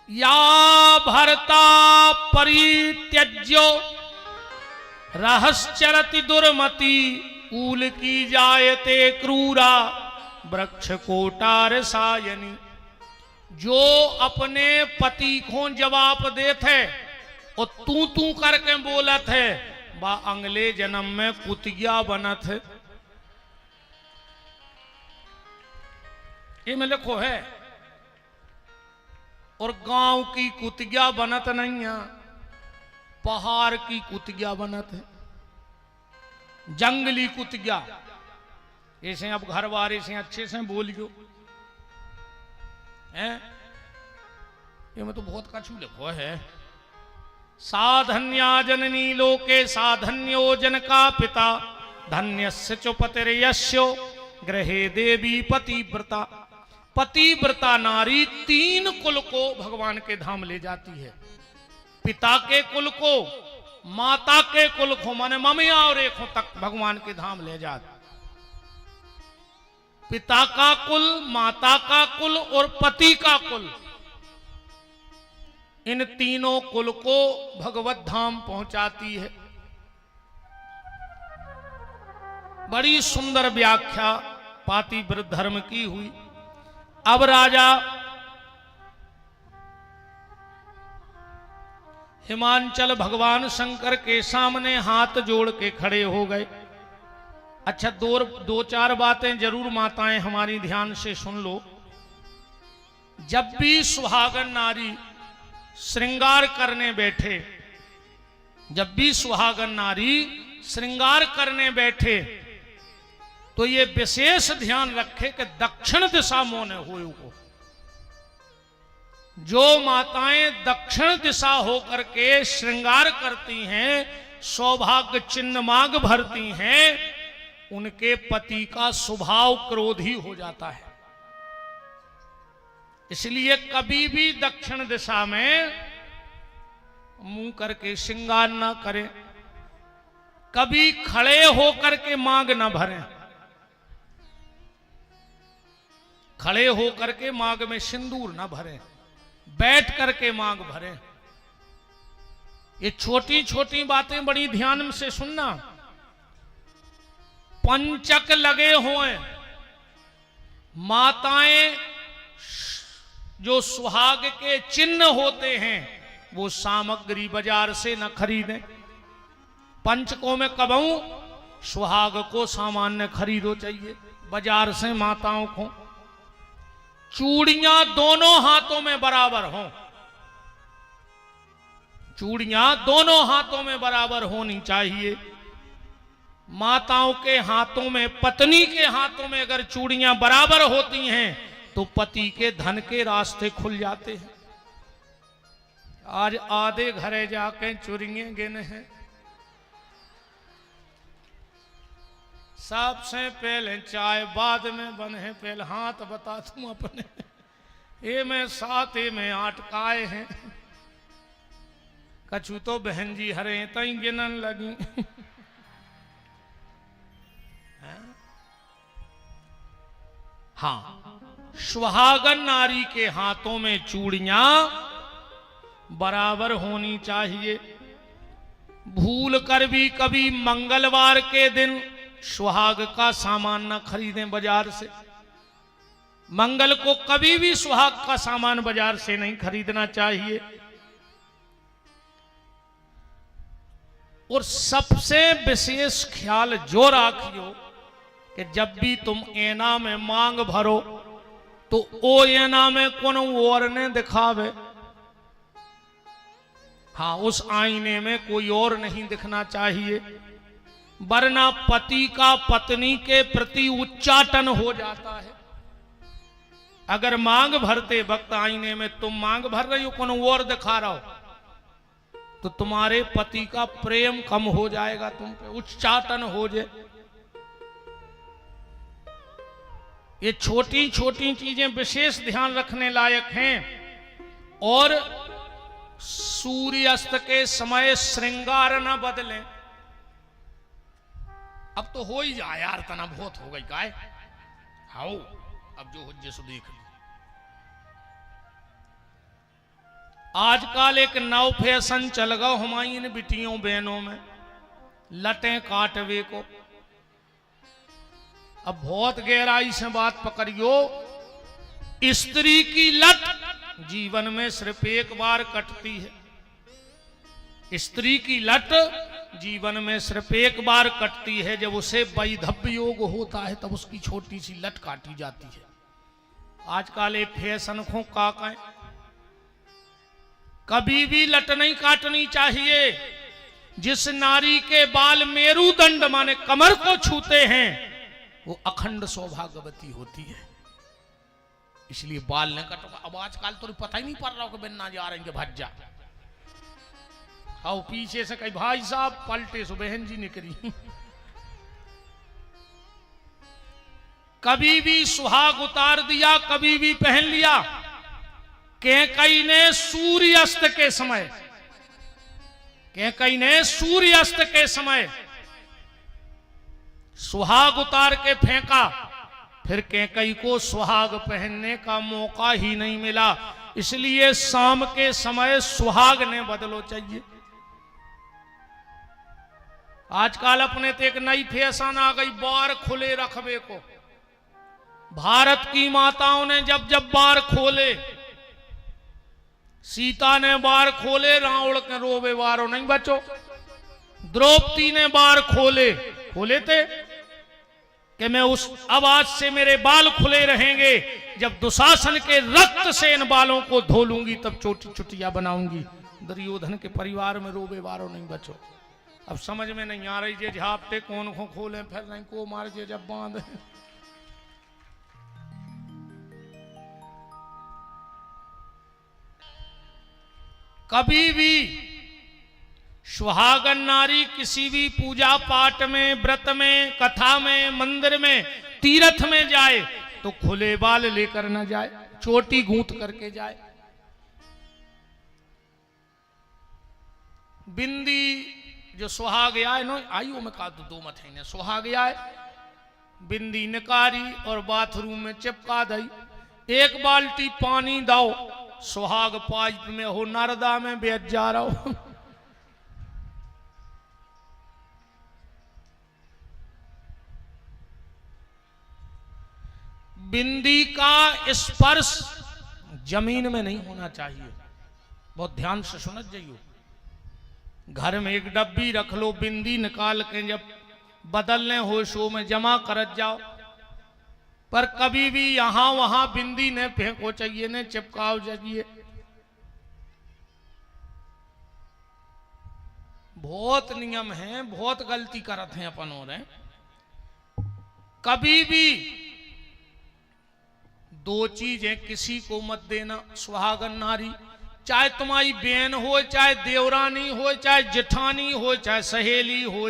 या भर्ता परित्यज्यो रहश्चरति दुर्मति ऊल की जायते क्रूरा वृक्ष कोटार सायनी। जो अपने पति को जवाब देते और तू करके बोलत है बा अगले जन्म में कुतिया बनत है। ये में लिखो है। और गांव की कुतिया बनत नहीं है, पहाड़ की कुतिया बनत है, जंगली कुतिया। ऐसे अब घर वाले से अच्छे से बोलियो हैं। ये में तो बहुत कछु लिखो है। साधन्या जननी लोके साधन्यो जन का पिता धन्यस्य च पतिर्यस्यो गृहे देवी पतिव्रता। पतिव्रता नारी 3 कुल को भगवान के धाम ले जाती है। पिता के कुल को, माता के कुल को, माने ममिया और एक तक भगवान के धाम ले जाती। पिता का कुल, माता का कुल और पति का कुल, इन तीनों कुल को भगवत धाम पहुंचाती है। बड़ी सुंदर व्याख्या पातिव्रत धर्म की हुई। अब राजा हिमांचल भगवान शंकर के सामने हाथ जोड़ के खड़े हो गए। अच्छा, दो चार बातें जरूर माताएं हमारी ध्यान से सुन लो। जब भी सुहागन नारी श्रृंगार करने बैठे, जब भी सुहागन नारी श्रृंगार करने बैठे तो ये विशेष ध्यान रखे कि दक्षिण दिशा मोने हुए को। जो माताएं दक्षिण दिशा होकर के श्रृंगार करती हैं, सौभाग्य चिन्ह मांग भरती हैं, उनके पति का स्वभाव क्रोधी हो जाता है। इसलिए कभी भी दक्षिण दिशा में मुंह करके श्रृंगार ना करें। कभी खड़े होकर के मांग ना भरें। खड़े होकर के मांग में सिंदूर ना भरें, बैठ करके मांग भरें। ये छोटी छोटी बातें बड़ी ध्यान से सुनना। पंचक लगे हुए माताएं जो सुहाग के चिन्ह होते हैं वो सामग्री बाजार से न खरीदें। पंचकों में कबहू सुहाग को सामान्य खरीदो चाहिए बाजार से। माताओं को चूड़ियां दोनों हाथों में बराबर हों, चूड़ियां दोनों हाथों में बराबर होनी चाहिए। माताओं के हाथों में, पत्नी के हाथों में अगर चूड़ियां बराबर होती हैं तो पति के धन के रास्ते खुल जाते हैं। आज आधे घरे जाके चूड़ियां गिने हैं। सबसे पहले चाय बाद में बने, पहले हाथ बता तुम अपने। ये में 7 ये में 8 काय हैं। कछु तो बहन जी हरे तई गिनन लगी। हाँ, सुहागन नारी के हाथों में चूड़ियां बराबर होनी चाहिए। भूल कर भी कभी मंगलवार के दिन सुहाग का सामान न खरीदें बाजार से। मंगल को कभी भी सुहाग का सामान बाजार से नहीं खरीदना चाहिए। और सबसे विशेष ख्याल जो राखियो कि जब भी तुम ऐना में मांग भरो तो ओ ऐना में कोनो और ने दिखावे। हाँ, उस आईने में कोई और नहीं दिखना चाहिए, वरना पति का पत्नी के प्रति उच्चाटन हो जाता है। अगर मांग भरते वक्त आईने में तुम मांग भर रही हो, कोनो और दिखा रहा हो, तो तुम्हारे पति का प्रेम कम हो जाएगा, तुम पे उच्चाटन हो जाए। ये छोटी छोटी चीजें विशेष ध्यान रखने लायक हैं। और सूर्यास्त के समय श्रृंगार न बदलें। अब तो हो ही जाए यार, तना बहुत हो गई काय। हाउ अब जो हो जैसो देख लो। आजकल एक नव फैशन चल गया हमारी इन बिटियों बहनों में, लटें काटवे को। अब बहुत गहराई से बात पकड़ियो, स्त्री की लट जीवन में सिर्फ एक बार कटती है। स्त्री की लट जीवन में सिर्फ एक बार कटती है, जब उसे वैधव्य योग होता है तब उसकी छोटी सी लट काटी जाती है। आजकल एक फैशन खो काका है, कभी भी लट नहीं काटनी चाहिए। जिस नारी के बाल मेरुदंड माने कमर को छूते हैं वो अखंड सौभाग्यवती होती है, इसलिए बाल न कटवा। अब आजकल तो पता ही नहीं पड़ रहा कि बिन्ना जा रहे हैं भज जा। आओ पीछे से कहीं भाई साहब पलटे सो बहन जी निकली। कभी भी सुहाग उतार दिया, कभी भी पहन लिया। कैकई ने सूर्यास्त के समय, कैकई ने सूर्यास्त के समय सुहाग उतार के फेंका, फिर कैकई को सुहाग पहनने का मौका ही नहीं मिला। इसलिए शाम के समय सुहाग ने बदलो चाहिए। आजकल अपने तो एक नई फैशन आ गई, बार खुले रखबे को। भारत की माताओं ने जब जब बार खोले, सीता ने बार खोले, रावण के रोबे वारो नहीं बचो। द्रौपदी ने बार खोले, खोले थे कि मैं उस आवाज से मेरे बाल खुले रहेंगे, जब दुशासन के रक्त से इन बालों को धो लूंगी तब छोटी चुटिया बनाऊंगी। दुर्योधन के परिवार में रोबे वारो नहीं बचो। अब समझ में नहीं आ रही जे झापटे कौन को खोले, फिर नहीं को मार जे जब बांधे। कभी भी सुहागन नारी किसी भी पूजा पाठ में, व्रत में, कथा में, मंदिर में, तीर्थ में जाए तो खुले बाल लेकर न जाए, चोटी गूंथ करके जाए। बिंदी जो सुहाग आए नो आयु में का दो मत है, सुहाग आए बिंदी निकारी और बाथरूम में चिपका दई। एक बाल्टी पानी दाओ, सुहाग पाइप में हो, नर्दा में बेच जा रहा हो। बिंदी का स्पर्श जमीन में नहीं होना चाहिए, बहुत ध्यान से सुनत जाइयो। घर में एक डब्बी रख लो, बिंदी निकाल के जब बदलने हो शो में जमा करत जाओ, पर कभी भी यहां वहां बिंदी ने फेंको चाहिए, ने चिपकाओ चाहिए। बहुत नियम है, बहुत गलती करते हैं अपन हो रहे। कभी भी दो चीजें किसी को मत देना। सुहागन नारी चाहे तुम्हारी बहन हो, चाहे देवरानी हो, चाहे जेठानी हो, चाहे सहेली हो,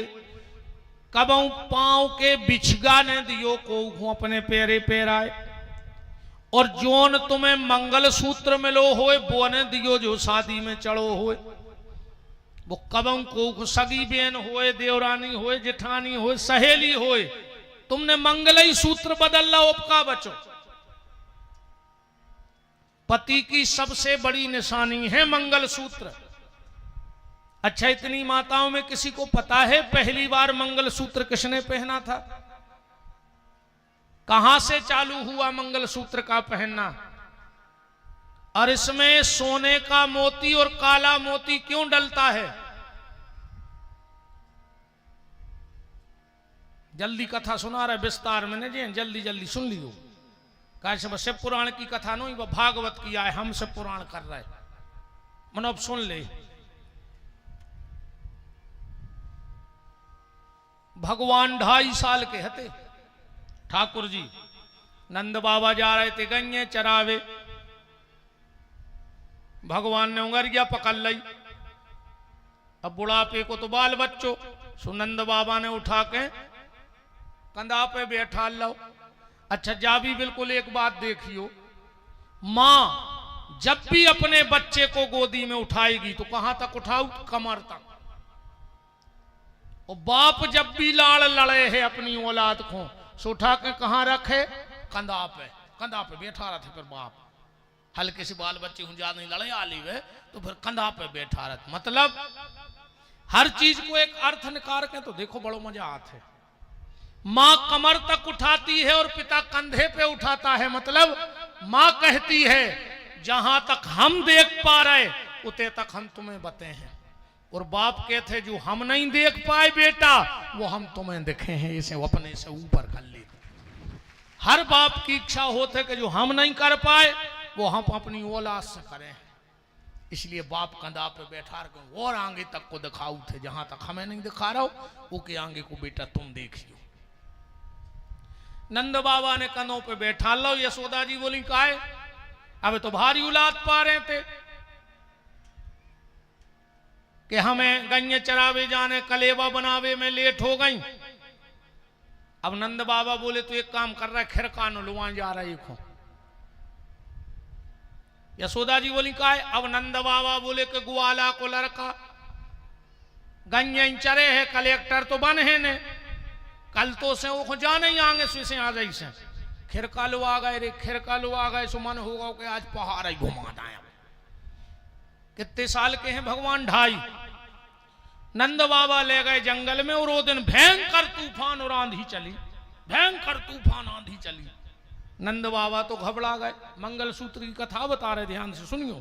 कबऊ पांव के बिछगा ने दियो को अपने पैरे पैराए। और जोन तुम्हें मंगल सूत्र मिलो हो वो ने दियो जो शादी में चढ़ो हो। वो कबऊ को सगी बहन हो, देवरानी हो, जेठानी हो, सहेली हो, तुमने मंगल सूत्र बदल लो, उपका बचो। पति की सबसे बड़ी निशानी है मंगल सूत्र। अच्छा, इतनी माताओं में किसी को पता है पहली बार मंगल सूत्र किसने पहना था? कहां से चालू हुआ मंगल सूत्र का पहनना? और इसमें सोने का मोती और काला मोती क्यों डलता है? जल्दी कथा सुना रहे विस्तार में, नहीं जल्दी जल्दी सुन लियो। कैसे शिव पुराण की कथा नहीं, वह भागवत की आए, हम सब पुराण कर रहे मनो। अब सुन ले। भगवान 2.5 साल के हते, ठाकुर जी नंद बाबा जा रहे थे गंगे चरावे। भगवान ने उंगरिया पकड़ ली। अब बुढ़ापे को तो बाल बच्चों, सुनंद बाबा ने उठा के कंधा पे बैठा लो। अच्छा, जा भी बिल्कुल एक बात देखियो, मां जब भी अपने बच्चे को गोदी में उठाएगी तो कहां तक उठाऊ? कमर तक। और बाप जब भी लाड़ लड़े है अपनी औलाद को, सो उठा के कहां रखे? कंधा पे। कंधा पे बैठा रहा था फिर बाप। हल्के से बाल बच्चे हूं ज्यादा नहीं लड़े आली वे तो फिर कंधा पे बैठा रहता। मतलब हर चीज को एक अर्थ निकाल के तो देखो बड़ो मजा आते। माँ कमर तक उठाती है और पिता कंधे पे उठाता है। मतलब माँ कहती है जहां तक हम देख पा रहे उते तक हम तुम्हें बते हैं, और बाप कहते जो हम नहीं देख पाए बेटा वो हम तुम्हें देखे हैं, इसे अपने से ऊपर कर ले। हर बाप की इच्छा होते कि जो हम नहीं कर पाए वो हम अपनी औलाद से करें। इसलिए बाप कंधा पे बैठा रखे और आगे तक को दिखाऊ थे, जहां तक हमें नहीं दिखा रहा हो वो के आगे को बेटा तुम देखियो। नंद बाबा ने कंधों पे बैठा लो। यशोदा जी बोली काहे, अब तो भारी औलाद पा रहे थे कि हमें गन्ने चरावे जाने कलेवा बनावे में लेट हो गई। अब नंद बाबा बोले तो एक काम कर रहा है, खिरका नुलवा जा रहा है। यशोदा जी बोली काहे, अब नंद बाबा बोले कि ग्वाला को लड़का गन्ने चरे है, कलेक्टर तो बन है ने, कल तो से वो जाने ही आगे से आ जाई से खिरका लो आ गए रे, खिरका लो आ गए। सुमन होगा कि आज पहाड़ ही घुमा आया। कितने साल के हैं भगवान? 2.5। नंद बाबा ले गए जंगल में और वो दिन भयंकर तूफान और आंधी चली, भयंकर तूफान आंधी चली। नंद बाबा तो घबरा गए। मंगलसूत्र की कथा बता रहे, ध्यान से सुनियो।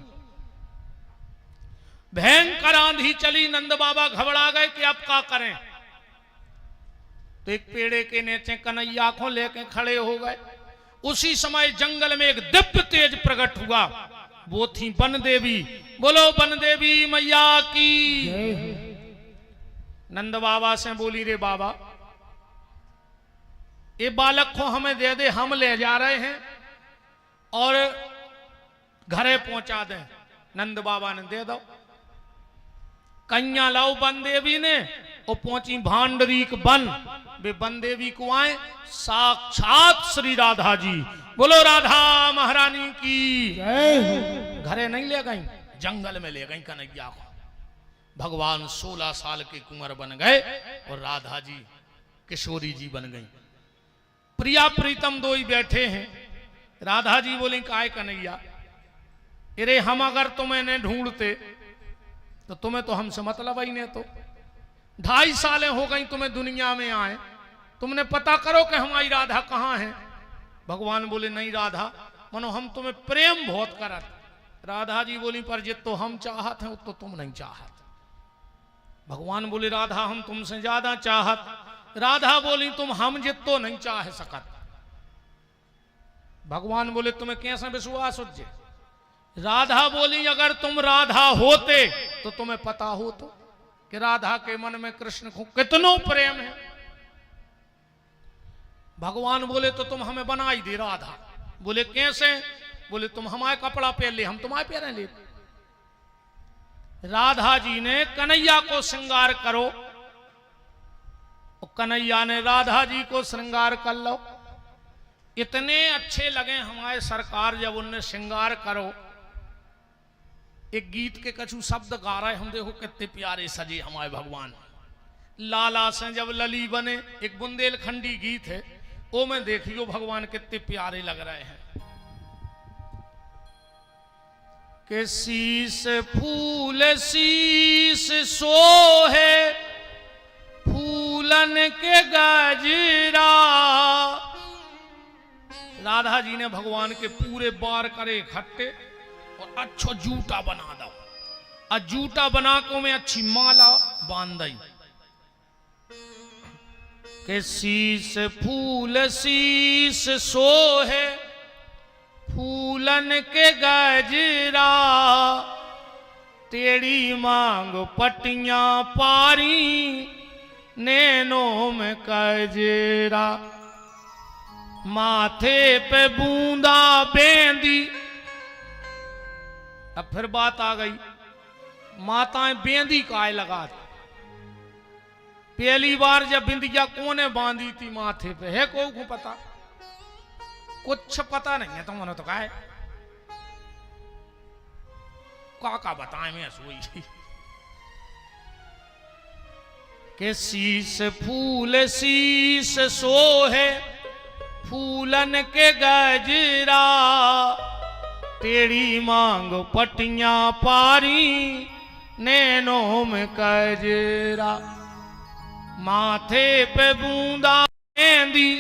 भयंकर आंधी चली, नंद बाबा घबरा गए कि अब क्या करें। तो एक पेड़े के नीचे कन्हैया को लेके खड़े हो गए। उसी समय जंगल में एक दिव्य तेज प्रकट हुआ, वो थी बन देवी। बोलो बन देवी मैया की। नंद बाबा से बोली रे बाबा ये बालक को हमें दे दे, हम ले जा रहे हैं और घरे पहुंचा दें। नंद बाबा ने दे दो। कन्या लाओ बन देवी ने, और पहुंची भांडरीक बन। वे बन देवी को आए साक्षात श्री राधा जी। बोलो राधा महारानी की। घरे नहीं ले गई, जंगल में ले गई कन्हैया को। भगवान 16 साल के कुंवर बन गए और राधा जी किशोरी जी बन गई। प्रिया प्रीतम दो ही बैठे हैं। राधा जी बोली काय कन्हैया, अरे हम अगर तुम्हें न ढूंढते तो तुम्हें तो हमसे मतलब ही नहीं। तो 2.5 सालें हो गई तुम्हें दुनिया में आए, तुमने पता करो कि हमारी राधा कहाँ है। भगवान बोले नहीं राधा, मनो हम तुम्हें प्रेम बहुत करत। राधा जी बोली पर जित तो हम चाहत हैं तो तुम नहीं चाहत। भगवान बोले राधा हम तुमसे ज्यादा चाहत। राधा बोली तुम हम जित तो नहीं चाह सकत। भगवान बोले तुम्हें कैसा विश्वास हो जे। राधा बोली अगर तुम राधा होते तो तुम्हें पता हो तो कि राधा के मन में कृष्ण को कितनो प्रेम है। भगवान बोले तो तुम हमें बनाई दे राधा। बोले कैसे? बोले तुम हमारे कपड़ा पहन ले, हम तुम्हारे पहन ले। राधा जी ने कन्हैया को श्रृंगार करो, और कन्हैया ने राधा जी को श्रृंगार कर लो। इतने अच्छे लगे हमारे सरकार जब उनने श्रृंगार करो। एक गीत के कछु शब्द गा रहे हम, देखो कितने प्यारे सजे हमारे भगवान। लाला से जब लली बने, एक बुंदेलखंडी गीत है, वो में देखियो भगवान कितने प्यारे लग रहे हैं। के शीस फूल शीस सोहे फूलन के गजरा। राधा जी ने भगवान के पूरे बार करे इकट्ठे और अच्छो जूटा बना दो, और जूटा बना को में अच्छी माला बांध दी। के शीस फूल शीस सोहे फूलन के गजरा। तेरी मांग पटियां पारी नैनों में कजरा। माथे पे बूंदा बेंदी। अब फिर बात आ गई, माताएं बेंदी काय लगा। पहली बार जब बिंदिया कोने बांधी थी माथे पे, है को पता? कुछ पता नहीं है तुमने तो कहा है। का बताएं मैं सोई। के शीस फूल शीस सोहे फूलन के गजरा। तेरी मांग पटियां पारी, नैनों में कजरा, माथे पे बूंदा मेहंदी,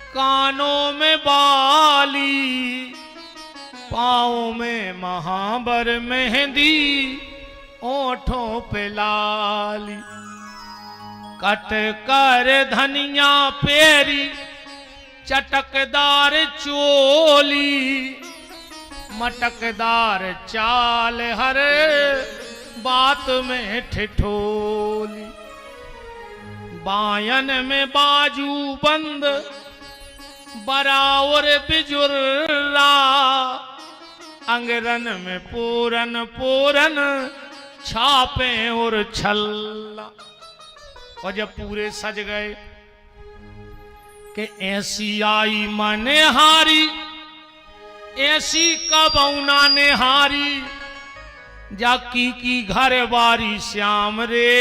कानों में बाली, पाँव में महाबर मेहंदी, ओठों पे लाली, कट कर धनिया पेरी, चटकदार चोली, मटकदार चाल हर बात में ठिठोली, बायन में बाजू बंद, बरावर बिजुर्रा, अंगरन में पूरन पूरन, छापे और छल्ला। और जब पूरे सज गए कि ऐसी आई मने हारी, ऐसी कबौना ने हारी, जाकी की घर बारी श्याम रे,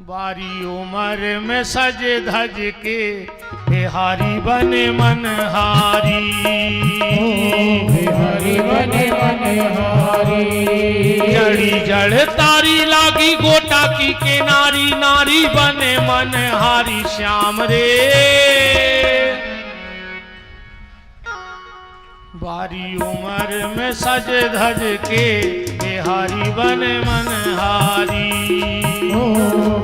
बारी उम्र में सज धज के बिहारी बने मनहारी, बिहारी बने मनहारी, जड़ी जड़ तारी लागी गोटा की किनारी, नारी बने मनहारी श्याम रे, बारी उम्र में सज धज के बिहारी बने मनहारी,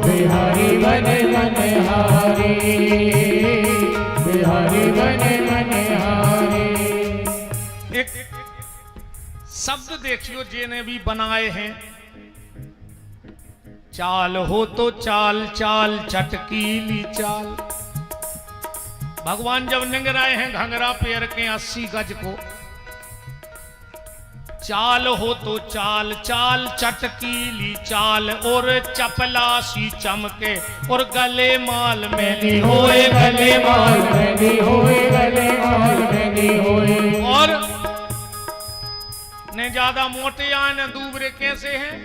बिहारी बने मनहारी, बिहारी बने मनहारी। एक शब्द देखियो जिन्हें भी बनाए हैं, चाल हो तो चाल चाल चटकीली चाल। भगवान जब निंगराए हैं घंगरा पेर के 80 गज को, चाल हो तो चाल चाल चटकीली चाल, और चपला सी चमके और गले माल मेली होए, गले माल मेली होए, गले माल मेली होए। और ने ज्यादा मोटे आए न दूबरे कैसे हैं,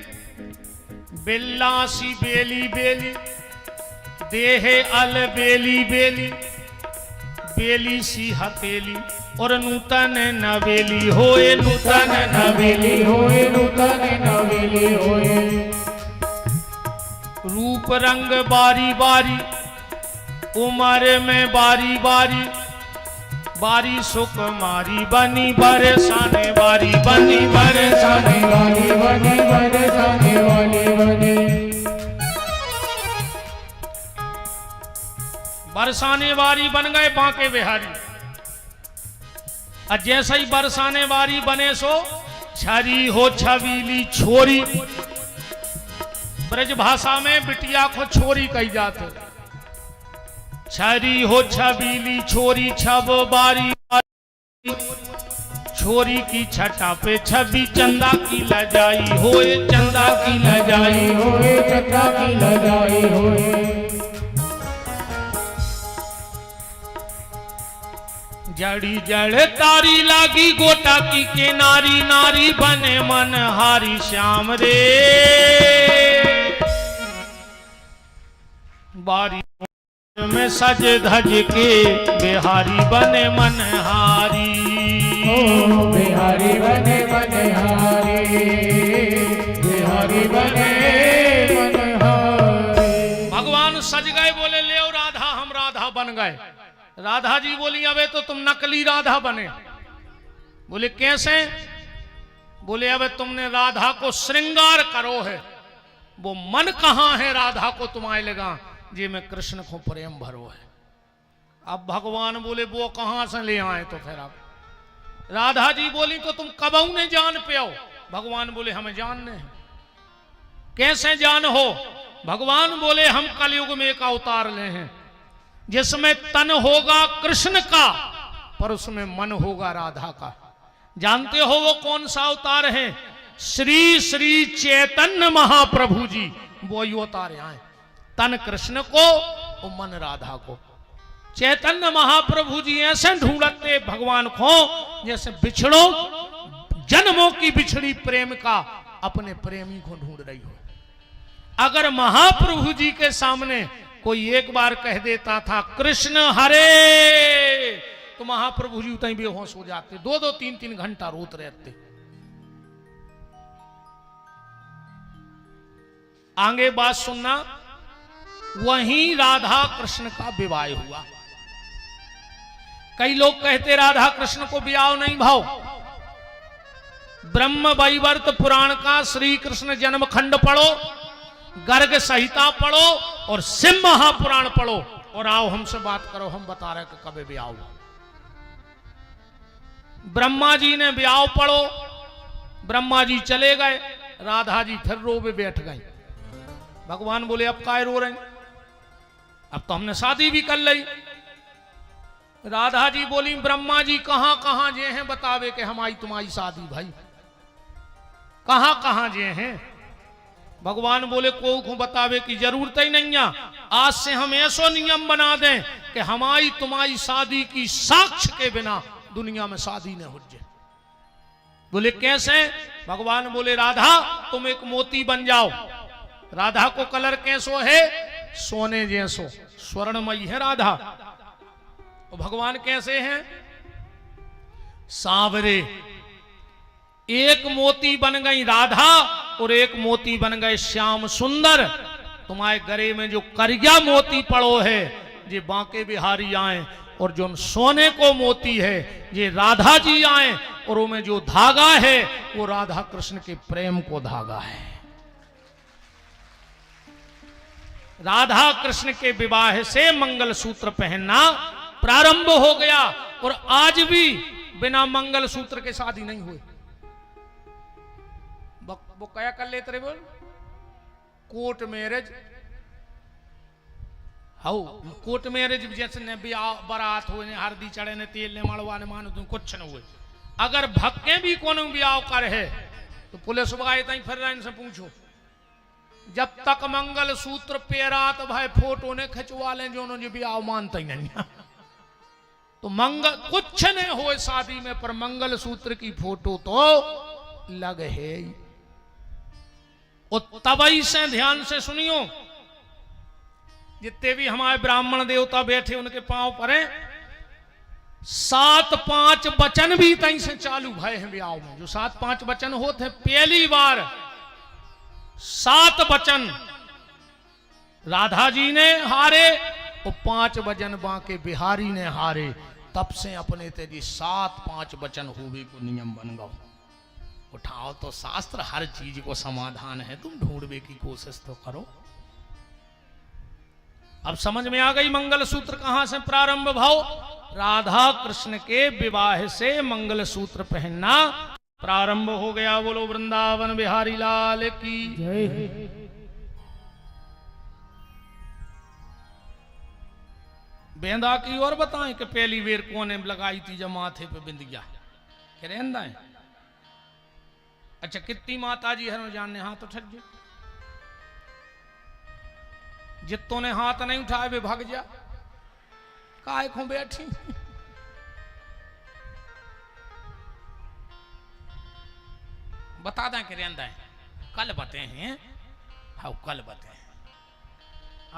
बिल्ला सी बेली बेली, देहे अल बेली बेली, बेली सी हथेली, और नूतन नवेली होए, नूतन नवेली होए, नूतन नवेली होए। रूप रंग बारी बारी, उम्र में बारी बारी, बारी सुकुमारी बनी बरसाने वाली, बनी बरसाने वाली, बनी बरसाने वाली बनी। बरसाने वाली बन गए बांके बिहारी। और जैसे ही बरसाने वाली बने सो छरी हो छबीली छोरी, ब्रज भाषा में बिटिया को छोरी कही जाते। छरी हो छबीली छोरी, छब बारी छोरी की छटा पे छवि, चंदा की लजाई होए, चंदा की लजाई होए, चंदा की लजाई होए। जड़ी जड़ तारी लागी गोटा की किनारी, नारी बने मनहारी श्याम रे, बारी में सज धज के बिहारी बने मनहारी, बिहारी बने मनहारी, बिहारी बने मनहारी। भगवान सज गए, बोले ले राधा, हम राधा बन गए। राधा जी बोली अबे तो तुम नकली राधा बने। बोले कैसे? बोले अबे तुमने राधा को श्रृंगार करो है, वो मन कहां है राधा को तुम आए लगा जी में कृष्ण को प्रेम भरो है। अब भगवान बोले वो कहां से ले आए? तो फिर अब राधा जी बोली तो तुम कबऊ ने जान पे आओ। भगवान बोले हमें जानने हैं। कैसे जान हो? भगवान बोले हम कलयुग में एक अवतार ले हैं जिसमें तन होगा कृष्ण का पर उसमें मन होगा राधा का। जानते हो वो कौन सा अवतार है? श्री श्री चैतन्य महाप्रभु जी वो अवतार आए। तन कृष्ण को और मन राधा को। चैतन्य महाप्रभु जी ऐसे ढूंढते भगवान को जैसे बिछड़ो जन्मों की बिछड़ी प्रेम का अपने प्रेमी को ढूंढ रही हो। अगर महाप्रभु जी के सामने कोई एक बार कह देता था कृष्ण हरे, तो महाप्रभु जी उतई बेहोश हो जाते, 2-2 3-3 घंटा रोते रहते। आगे बात सुनना, वहीं राधा कृष्ण का विवाह हुआ। कई लोग कहते राधा कृष्ण को ब्याह नहीं भाव। ब्रह्म वैवर्त पुराण का श्री कृष्ण जन्म खंड पढ़ो, गर्ग संहिता पढ़ो और शिव महापुराण पढ़ो और आओ हमसे बात करो, हम बता रहे कि कभी ब्याह हुआ। ब्रह्मा जी ने ब्याह पढ़ो, ब्रह्मा जी चले गए, राधा जी फिर रोवे बैठ गई। भगवान बोले अब काय रो रहे, अब तो हमने शादी भी कर ली। राधा जी बोली ब्रह्मा जी कहां कहां जे हैं बतावे कि हमारी तुम्हारी शादी भाई, कहां कहां जे हैं। भगवान बोले को बतावे की जरूरत ही नहीं है, आज से हम ऐसा नियम बना दें कि हमारी तुम्हारी शादी की साक्ष्य के बिना दुनिया में शादी न हो जाए। बोले कैसे? भगवान बोले राधा तुम एक मोती बन जाओ। राधा को कलर कैसो है? सोने जैसो, स्वर्णमयी है राधा। और भगवान कैसे हैं? सांवरे। एक मोती बन गई राधा और एक मोती बन गए श्याम सुंदर। तुम्हारे गले में जो करिया मोती पड़ो है ये बांके बिहारी आए, और जो सोने को मोती है ये राधा जी आए, और उनमें जो धागा है वो राधा कृष्ण के प्रेम को धागा है। राधा कृष्ण के विवाह से मंगल सूत्र पहनना प्रारंभ हो गया, और आज भी बिना मंगल सूत्र के शादी नहीं हुई। वो क्या कर लेते रे बोल, court marriage. How court marriage जैसे ने ब्याह बारात हो, ने हल्दी चढ़े, ने तेल ने मड़वा ने मानो तुम कुछ न हुए। अगर भक्के भी कोनो ब्याह कर है तो पुलिस वाले तई फिर इनसे पूछो, जब तक मंगल सूत्र पेरात भाई फोटो ने खिंचवा लें जो उन्होंने ब्याह मानता ही नहीं। तो मंगल कुछ नहीं हो शादी में, पर मंगल सूत्र की फोटो तो लग है। और तबई से ध्यान से सुनियो, जितने भी हमारे ब्राह्मण देवता बैठे उनके पांव पर हैं, 7-5 वचन भी तई से चालू भय हैं ब्याह में। जो 7-5 वचन होते हैं, पहली बार 7 वचन राधा जी ने हारे और 5 वचन बांके बिहारी ने हारे। तब से अपने तेजी 7-5 वचन हुए को नियम बन गो। उठाओ तो शास्त्र हर चीज को समाधान है, तुम ढूंढने की कोशिश तो करो। अब समझ में आ गई मंगल सूत्र कहां से प्रारंभ भाव? राधा कृष्ण के विवाह से मंगल सूत्र पहनना प्रारंभ हो गया। बोलो वृंदावन बिहारी लाल की जय। बेंदा की और बताएं कि पहली बेर कोने लगाई थी जब माथे पे बिंदिया के रेंदा है। अच्छा कितनी माता जी हर जानने हाथ उठ गए, जितों ने हाथ नहीं उठाए वे भाग जा, काय खो बैठी। बता दें कि रेंदा है, कल बते हैं। हाँ कल बते हैं,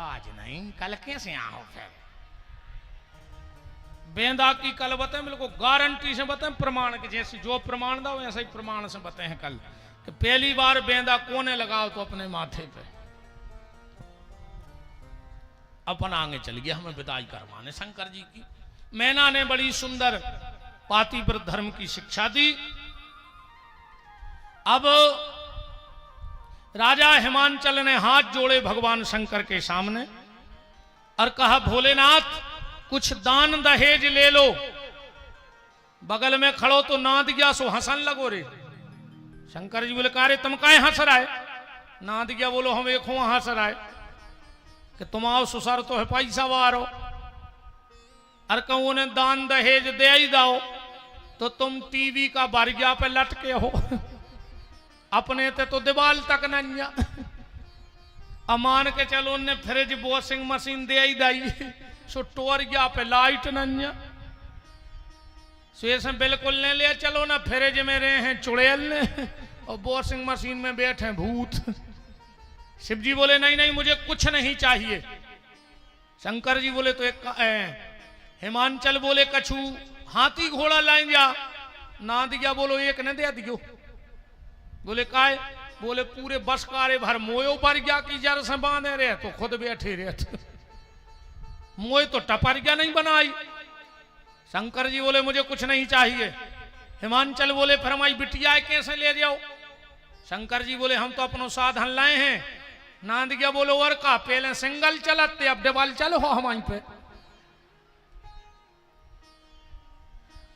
आज नहीं, कल कैसे आओ फिर? बेंदा की कल बताएं, बिल्कुल गारंटी से बताएं, प्रमाण के जैसे जो प्रमाण दो वैसे ही प्रमाण से बताएं हैं कल कि पहली बार बेंदा कोने लगाओ तो अपने माथे पे। अपन आगे चल गया हमें विदाई करवाने शंकर जी की। मैना ने बड़ी सुंदर पातिव्रत धर्म की शिक्षा दी। अब राजा हिमांचल ने हाथ जोड़े भगवान शंकर के सामने और कहा भोलेनाथ कुछ दान दहेज ले लो। बगल में खड़ो तो नाद गया सो हंसन लगो रे। शंकर जी बोले कारे तुम काहे हंस रहे? नाद गया बोलो हम एक हंस रहे कि तुम आओ सुसर तो है पैसा वारो, और कहूं ने दान दहेज दे ही दो तो तुम टीवी का बारिया पे लटके हो, अपने ते तो दीवाल तक नहीं। अमान के चलो ने फ्रिज वॉशिंग मशीन दे ही दी सो टोरिया पे लाइट नहीं। सो बिल्कुल ने ले चलो ना, फ्रिज में रहे हैं चुड़ैल ने और वॉशिंग मशीन में बैठे भूत। शिव जी बोले नहीं नहीं मुझे कुछ नहीं चाहिए। शंकर जी बोले तो एक हिमांचल बोले कछु हाथी घोड़ा लाइन जा ना दिया, बोलो एक ने दे दियो। बोले काय? बोले पूरे बस कारे भर मोयो पर गया की जर से बांधे रहे तो खुद बैठे रहे, मोए तो टपर गया नहीं बनाई। शंकर जी बोले मुझे कुछ नहीं चाहिए। हिमांचल बोले फिर हमारी बिटिया कैसे ले जाओ? शंकर जी बोले हम तो अपनो साधन लाए हैं। नांद गया बोलो और का पहले सिंगल चलते अब डबल चलो हमारी पे।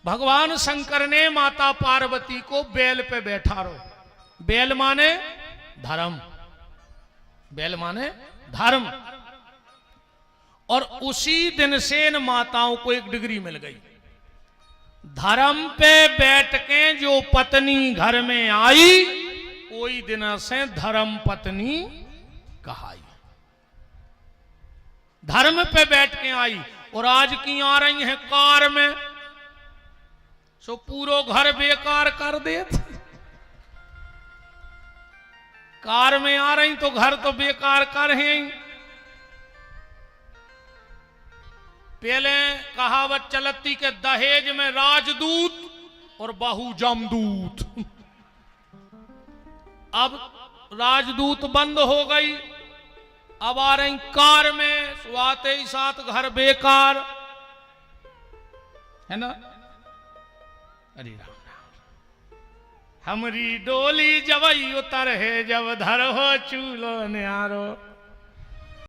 भगवान शंकर ने माता पार्वती को बैल पे बैठा रहो। बैल माने धर्म, बैल माने धर्म। और उसी दिन से इन माताओं को एक डिग्री मिल गई। धर्म पे बैठ के जो पत्नी घर में आई कोई दिन से धर्म पत्नी कहाई। धर्म पे बैठ के आई। और आज की आ रही है कार में, सो पूरो घर बेकार कर देते। कार में आ रही तो घर तो बेकार कर हैं। पहले कहावत चलती के दहेज में राजदूत और बहू जमदूत। अब राजदूत बंद हो गई, अब आ रही कार में, स्वाते ही साथ घर बेकार है ना। अरे राम राम। हमरी डोली जबई उतर है जब धर हो चूलो न्यारो।